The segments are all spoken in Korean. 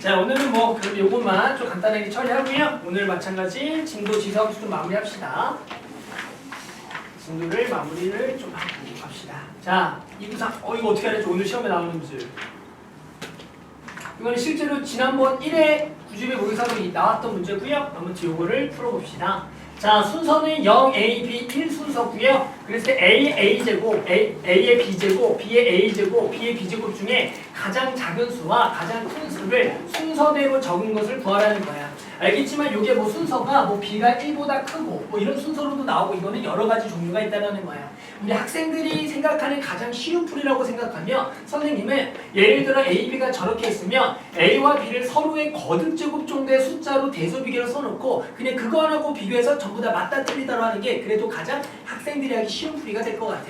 자, 오늘은 그럼 요것만 좀 간단하게 처리하고요. 오늘 마찬가지 진도 지수함수 좀 마무리합시다. 진도를 마무리를 좀 하고 갑시다. 자, 이구상 이거 어떻게 하는지 오늘 시험에 나오는 문제. 이거는 실제로 지난번 1회 9집의 모의사로 나왔던 문제고요. 아무튼 요거를 풀어봅시다. 자, 순서는 0, A, B 1순서고요. 그래서 A의 A제곱, A의 B제곱, B의 A제곱, B의 B제곱 중에 가장 작은 수와 가장 큰 수를 순서대로 적은 것을 구하라는 거야. 알겠지만 이게 순서가 B가 1보다 크고 이런 순서로도 나오고 이거는 여러 가지 종류가 있다는 거야. 우리 학생들이 생각하는 가장 쉬운 풀이라고 생각하면 선생님은 예를 들어 A, B가 저렇게 있으면 A와 B를 서로의 거듭제곱 정도의 숫자로 대소비교를 써놓고 그냥 그거 하나고 비교해서 전부 다 맞다 틀리다로 하는 게 그래도 가장 학생들이 하기 쉬운 풀이가 될 것 같아.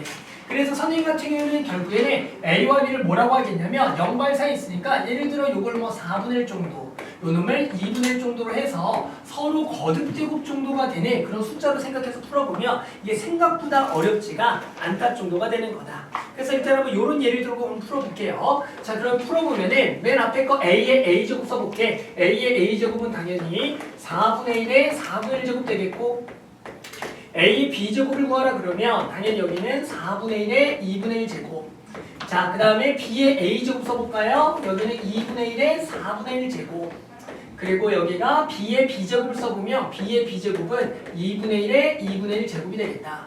그래서 선생님 같은 경우는 결국에는 A와 B를 뭐라고 하겠냐면 0과 1 사이에 있으니까 예를 들어 이걸 4분의 1 정도 요 놈을 2분의 1 정도로 해서 서로 거듭제곱 정도가 되는 그런 숫자로 생각해서 풀어보면 이게 생각보다 어렵지가 않다 정도가 되는 거다. 그래서 일단 한번 이런 예를 들고 한번 풀어볼게요. 자, 그럼 풀어보면은 맨 앞에 거 A의 A제곱 써볼게. A의 A제곱은 당연히 4분의 1의 4분의 1제곱 되겠고 A의 B제곱을 구하라 그러면 당연히 여기는 4분의 1의 2분의 1제곱. 자, 그 다음에 B의 A제곱 써볼까요? 여기는 2분의 1의 4분의 1제곱. 그리고 여기가 B의 B제곱을 써보면 B의 B제곱은 2분의 1의 2분의 1제곱이 되겠다.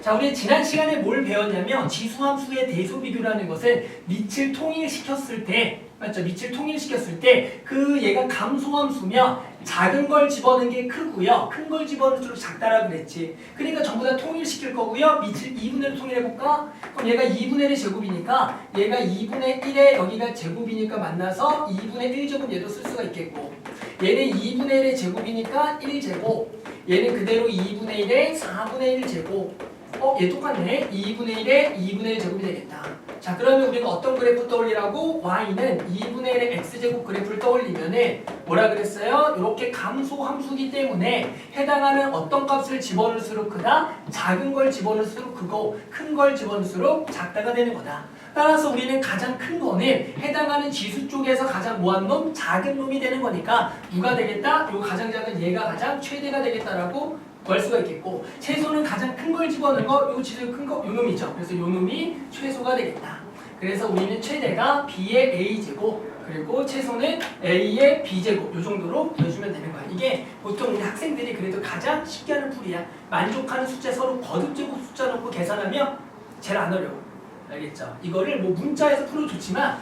자, 우리 지난 시간에 뭘 배웠냐면 지수함수의 대소비교라는 것은 밑을 통일시켰을 때 맞죠? 밑을 통일시켰을 때 얘가 감소함수면 작은 걸 집어넣은 게 크고요. 큰 걸 집어넣을수록 작다라고 그랬지. 그러니까 전부 다 통일시킬 거고요. 밑을 2분의 1로 통일해볼까? 그럼 얘가 2분의 1의 제곱이니까 얘가 2분의 1의 여기가 제곱이니까 만나서 2분의 1제곱 얘도 쓸 수가 있겠고 얘는 2분의 1의 제곱이니까 1제곱 얘는 그대로 2분의 1의 4분의 1제곱 얘 똑같네. 2분의 1의 2분의 1제곱이 되겠다. 자, 그러면 우리가 어떤 그래프 떠올리라고? y는 2분의 1의 x제곱 그래프를 떠올리면은 뭐라 그랬어요? 이렇게 감소함수기 때문에 해당하는 어떤 값을 집어넣을수록 크다? 작은 걸 집어넣을수록 크고 큰 걸 집어넣을수록 작다가 되는 거다. 따라서 우리는 가장 큰 거는 해당하는 지수 쪽에서 가장 뭐한 놈? 작은 놈이 되는 거니까 누가 되겠다? 요 가장 작은 얘가 가장 최대가 되겠다라고 구할 수가 있겠고 최소는 가장 큰 걸 집어넣은 거, 요 지수 큰 거, 요 놈이죠. 그래서 요 놈이 최소가 되겠다. 그래서 우리는 최대가 B의 A제곱 그리고 최소는 A의 B제곱 요 정도로 구해주면 되는 거야. 이게 보통 우리 학생들이 그래도 가장 쉽게 하는 풀이야. 만족하는 숫자 서로 거듭제곱 숫자 놓고 계산하면 제일 안 어려워. 알겠죠? 이거를 문자에서 풀어도 좋지만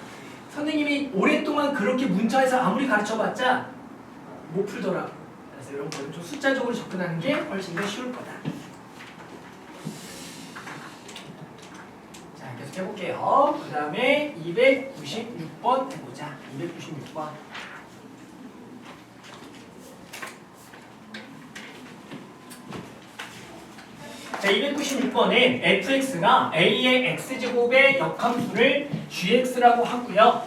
선생님이 오랫동안 그렇게 문자에서 아무리 가르쳐봤자 못 풀더라고. 그래서 이런 거는 좀 숫자적으로 접근하는 게 훨씬 더 쉬울 거다. 자, 계속 해볼게요. 그 다음에 296번 해보자. 296번. 자, 296번은 fx가 a의 x제곱의 역함수를 gx라고 하고요.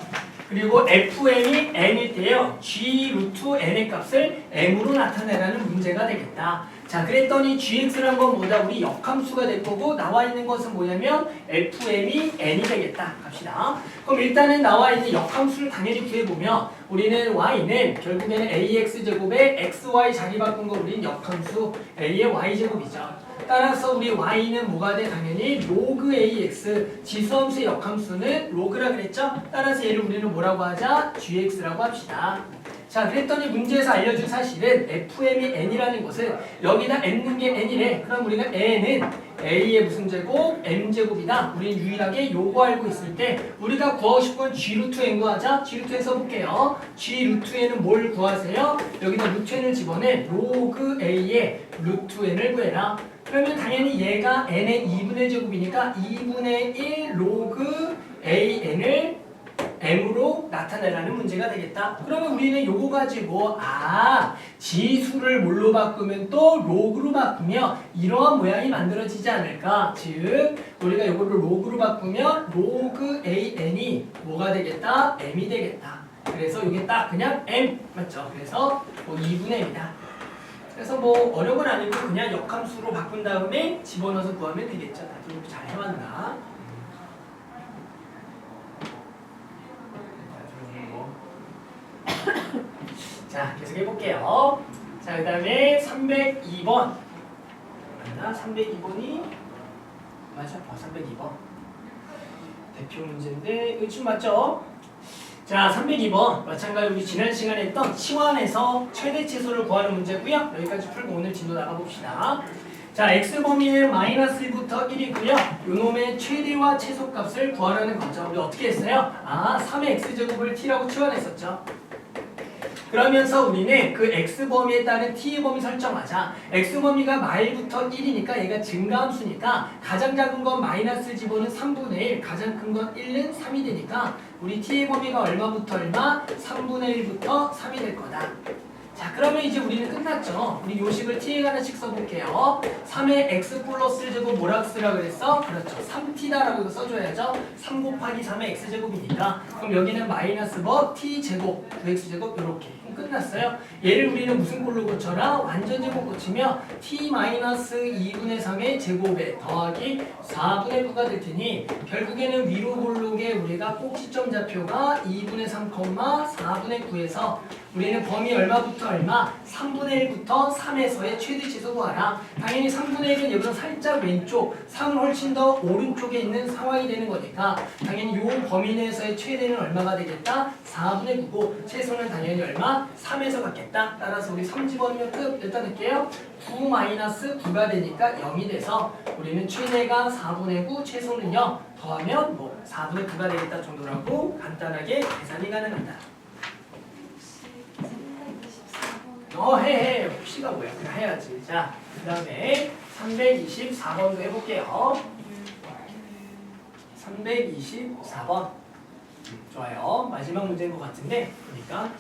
그리고 fm이 n일 때요. g 루트 n의 값을 m으로 나타내라는 문제가 되겠다. 자, 그랬더니 gx란 건 뭐다? 우리 역함수가 될 거고 나와 있는 것은 뭐냐면 fm이 n이 되겠다. 갑시다. 그럼 일단은 나와 있는 역함수를 당연히 구해보면 우리는 y는 결국에는 ax제곱에 xy 자리 바꾼 거 우리는 역함수 a의 y제곱이죠. 따라서 우리 y는 뭐가 돼? 당연히 로그 ax 지수함수의 역함수는 로그라 그랬죠? 따라서 얘를 우리는 뭐라고 하자? gx라고 합시다. 자, 그랬더니 문제에서 알려준 사실은 fm이 n이라는 것은 여기다 n는 게 n이래. 그럼 우리가 n은 a의 무슨 제곱? m제곱이다. 우리는 유일하게 요거 알고 있을 때 우리가 구하고 싶은 g 루트 n 구하자. g 루트 n 써볼게요. g 루트 n은 뭘 구하세요? 여기다 루트 n을 집어내 로그 a의 루트 n을 구해라. 그러면 당연히 얘가 n의 2분의 제곱이니까 2분의 1 로그 an을 m으로 나타내라는 문제가 되겠다. 그러면 우리는 요거 가지고 지수를 뭘로 바꾸면 또 로그로 바꾸면 이러한 모양이 만들어지지 않을까. 즉 우리가 요거를 로그로 바꾸면 로그 an이 뭐가 되겠다? m이 되겠다. 그래서 이게 딱 그냥 m 맞죠? 그래서 2분의 m이다. 그래서 어려운 건 아니고 그냥 역함수로 바꾼 다음에 집어넣어서 구하면 되겠죠. 다들 잘 해왔나? 자, 계속 해볼게요. 자, 그 다음에 302번. 맞나? 302번이 맞아. 302번. 대표 문제인데 이거 맞죠? 자, 302번 마찬가지로 우리 지난 시간에 했던 치환에서 최대 치수를 구하는 문제고요. 여기까지 풀고 오늘 진도 나가봅시다. 자, x범위의 마이너스 1부터 1이고요. 요놈의 최대와 최소값을 구하라는 거죠. 우리 어떻게 했어요? 3의 x제곱을 t라고 치환했었죠. 그러면서 우리는 그 x범위에 따른 t의 범위 설정하자. x범위가 마일부터 1이니까 얘가 증가함수니까 가장 작은 건 마이너스 집어는 3분의 1, 가장 큰 건 1은 3이 되니까 우리 t의 범위가 얼마부터 얼마? 3분의 1부터 3이 될 거다. 자, 그러면 이제 우리는 끝났죠. 우리 요식을 t에 하나씩 써볼게요. 3의 x 플러스 제곱 뭐라고 쓰라 그랬어? 그렇죠. 3t다라고 써줘야죠. 3 곱하기 3의 x제곱이니까. 그럼 여기는 마이너스 뭐 t제곱, 9x제곱 이렇게. 끝났어요. 얘를 우리는 무슨 꼴로 고쳐라? 완전제곱 고치며 t-2분의 3의 제곱에 더하기 4분의 9가 될 테니 결국에는 위로 볼록에 우리가 꼭지점 좌표가 2분의 3, 4분의 9에서 우리는 범위 얼마부터 얼마? 3분의 1부터 3에서의 최대 치수 구하라. 당연히 3분의 1은 여기서 살짝 왼쪽, 3은 훨씬 더 오른쪽에 있는 상황이 되는 거니까 당연히 이 범위 내에서의 최대는 얼마가 되겠다? 4분의 9고 최소는 당연히 얼마? 3에서 갖겠다. 따라서 우리 3 집어넣으면 끝. 일단 할게요. 9-9가 되니까 0이 돼서 우리는 최대가 4분의 9, 최소는요. 더하면 뭐 4분의 9가 되겠다 정도라고 간단하게 계산이 가능하다. 해. 혹시가 뭐야? 그냥 해야지. 자, 그 다음에 324번도 해볼게요. 324번. 좋아요. 마지막 문제인 것 같은데, 그러니까.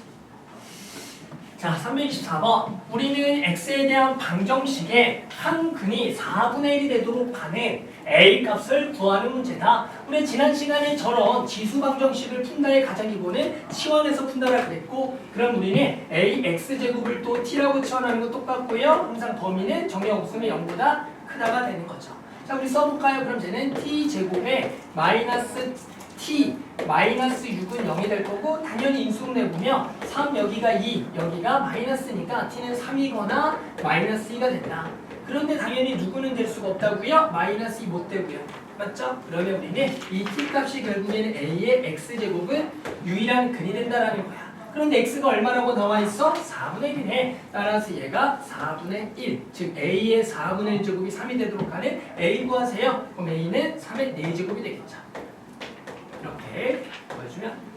자, 324번. 우리는 x에 대한 방정식에 한 근이 4분의 1이 되도록 하는 a 값을 구하는 문제다. 우리 지난 시간에 저런 지수 방정식을 푼다의 가장 기본은 치환해서 푼다라 그랬고, 그럼 우리는 a x제곱을 또 t라고 치환하는 거 똑같고요. 항상 범위는 정의 없으면 0보다 크다가 되는 거죠. 자, 우리 써볼까요? 그럼 쟤는 t제곱에 마이너스 t 마이너스 6은 0이 될 거고 당연히 인수분 내보면 3 여기가 2 여기가 마이너스니까 t는 3이거나 마이너스 2가 된다. 그런데 당연히 누구는 될 수가 없다고요? 마이너스 2 못 되고요. 맞죠? 그러면 우리는 이 t 값이 결국에는 a의 x제곱은 유일한 근이 된다라는 거야. 그런데 x가 얼마라고 나와 있어? 4분의 1이네. 따라서 얘가 4분의 1. 즉 a의 4분의 1 제곱이 3이 되도록 하는 a 구하세요. 그럼 a는 3의 4제곱이 되겠죠. 이렇게 보여주면